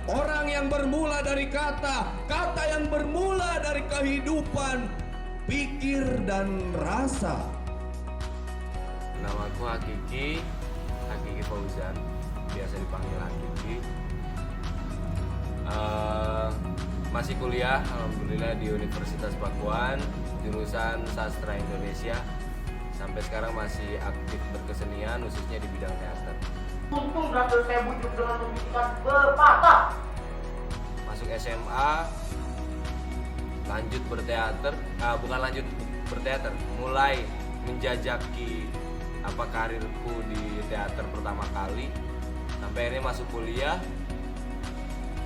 Orang yang bermula dari kata, kata yang bermula dari kehidupan, pikir dan rasa. Namaku Hakiki Fauzan, biasa dipanggil Hakiki. Masih kuliah, alhamdulillah di Universitas Pakuan, jurusan Sastra Indonesia. Sampai sekarang masih aktif berkesenian, khususnya di bidang teater. Untung berhasil saya bujuk dengan pembicaraan pepatah. Masuk SMA, lanjut berteater, bukan lanjut berteater, mulai menjajaki karirku di teater pertama kali, sampai akhirnya masuk kuliah.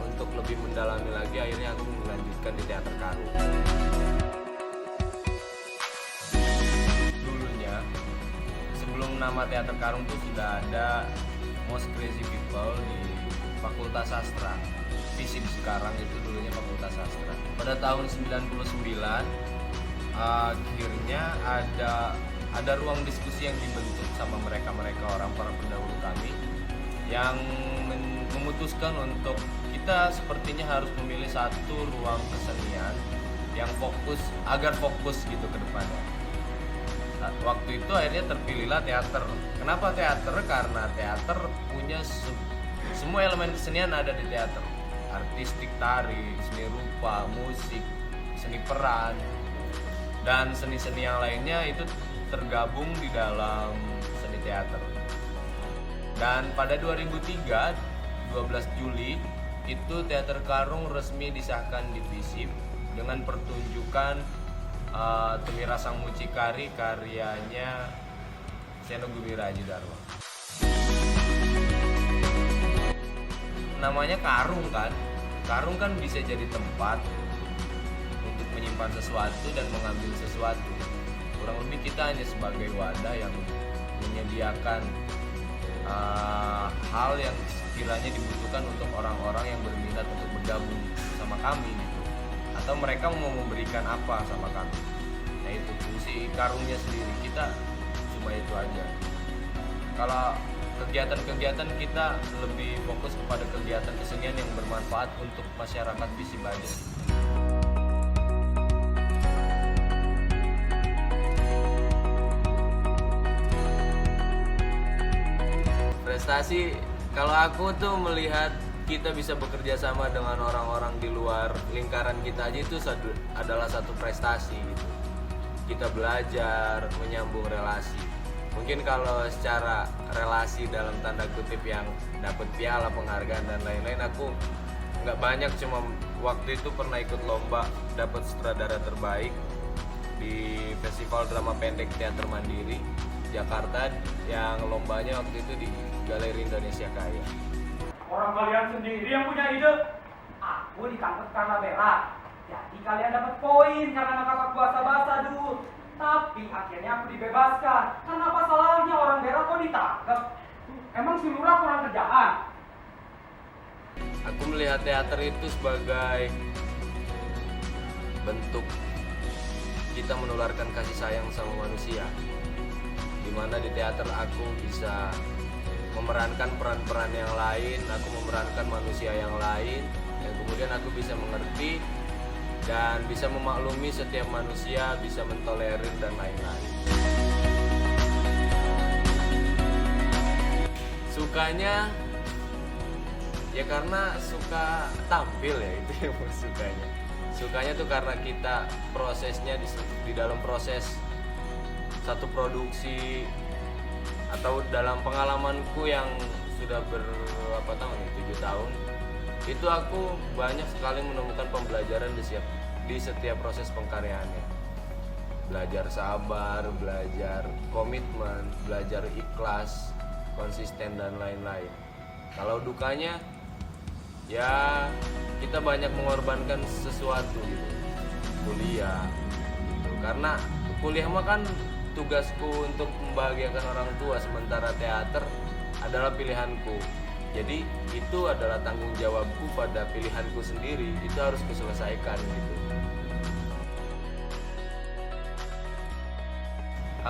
Untuk lebih mendalami lagi, akhirnya aku melanjutkan di Teater Karung. Dulunya, sebelum nama Teater Karung itu sudah ada Most Crazy People di Fakultas Sastra. FISIP sekarang itu dulunya Fakultas Sastra. Pada tahun 99, akhirnya ada ruang diskusi yang dibentuk sama mereka orang para pendahulu kami yang memutuskan untuk kita sepertinya harus memilih satu ruang kesenian yang agar fokus gitu ke depannya. Nah, waktu itu akhirnya terpilihlah teater. Kenapa teater? Karena teater punya semua elemen kesenian ada di teater. Artistik, tari, seni rupa, musik, seni peran, dan seni-seni yang lainnya itu tergabung di dalam seni teater. Dan pada 2003, 12 Juli, itu Teater Karung resmi disahkan di FISIP dengan pertunjukan Temira Sang Mucikari karyanya Seno Gumira Aji Darwa. Namanya Karung kan? Karung kan bisa jadi tempat untuk menyimpan sesuatu dan mengambil sesuatu. Kurang lebih kita hanya sebagai wadah yang menyediakan hal yang sekiranya dibutuhkan untuk orang-orang yang berminat untuk bergabung sama kami gitu, atau mereka mau memberikan apa sama kami. Nah itu fungsi karungnya sendiri, kita cuma itu aja. Kalau kegiatan-kegiatan kita lebih fokus kepada kegiatan kesenian yang bermanfaat untuk masyarakat FISIP aja. Prestasi, kalau aku tuh melihat kita bisa bekerja sama dengan orang-orang di luar lingkaran kita aja itu adalah satu prestasi gitu. Kita belajar menyambung relasi. Mungkin kalau secara relasi dalam tanda kutip yang dapat piala, penghargaan dan lain-lain, aku nggak banyak, cuma waktu itu pernah ikut lomba dapat sutradara terbaik di Festival Drama Pendek Teater Mandiri Jakarta, yang lombanya waktu itu di Galeri Indonesia Kaya. Orang kalian sendiri yang punya ide. Aku ditangkap karena berak. Jadi kalian dapat poin karena ngakak basa-basa dulu. Tapi akhirnya aku dibebaskan. Karena apa salahnya orang berak kok ditangkap? Emang si lurah kurang kerjaan? Aku melihat teater itu sebagai bentuk kita menularkan kasih sayang sama manusia. Dimana di teater aku bisa memerankan peran-peran yang lain, aku memerankan manusia yang lain, yang kemudian aku bisa mengerti dan bisa memaklumi setiap manusia, bisa mentolerir dan lain-lain. Sukanya ya karena suka tampil ya, itu yang sukanya. Sukanya tuh karena kita prosesnya di dalam proses satu produksi, atau dalam pengalamanku yang sudah berapa tahun, 7 tahun, itu aku banyak sekali menemukan pembelajaran di setiap proses pengkaryaannya. Belajar sabar, belajar komitmen, belajar ikhlas, konsisten dan lain-lain. Kalau dukanya ya kita banyak mengorbankan sesuatu gitu, kuliah gitu. Karena kuliah mah kan tugasku untuk membahagiakan orang tua, sementara teater adalah pilihanku. Jadi itu adalah tanggung jawabku pada pilihanku sendiri, itu harus kuselesaikan gitu.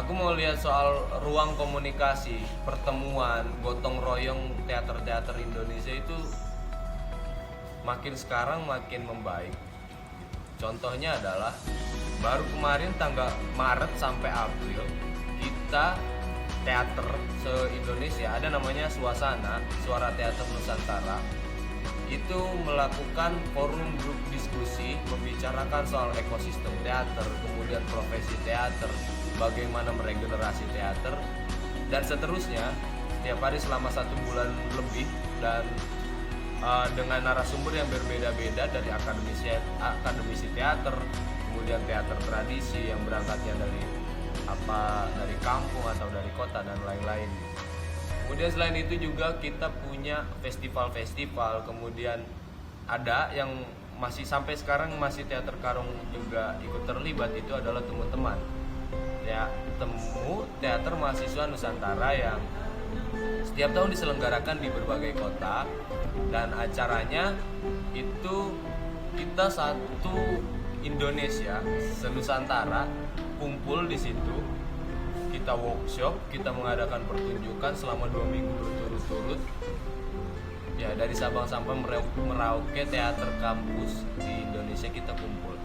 Aku mau lihat soal ruang komunikasi, pertemuan, gotong royong teater-teater Indonesia itu makin sekarang makin membaik. Contohnya adalah baru kemarin tanggal Maret sampai April kita teater se-Indonesia ada namanya Suasana, Suara Teater Nusantara, itu melakukan forum grup diskusi membicarakan soal ekosistem teater, kemudian profesi teater, bagaimana meregenerasi teater, dan seterusnya setiap hari selama 1 bulan lebih, dan dengan narasumber yang berbeda-beda dari akademisi teater, kemudian teater tradisi yang berangkatnya dari kampung atau dari kota dan lain-lain. Kemudian selain itu juga kita punya festival-festival, kemudian ada yang masih sampai sekarang masih Teater Karung juga ikut terlibat, itu adalah Temu Teman. Ya, Temu Teater Mahasiswa Nusantara yang setiap tahun diselenggarakan di berbagai kota, dan acaranya itu kita satu Indonesia senusantara kumpul di situ, kita workshop, kita mengadakan pertunjukan selama 2 minggu berturut-turut. Ya, dari Sabang sampai Merauke teater kampus di Indonesia kita kumpul.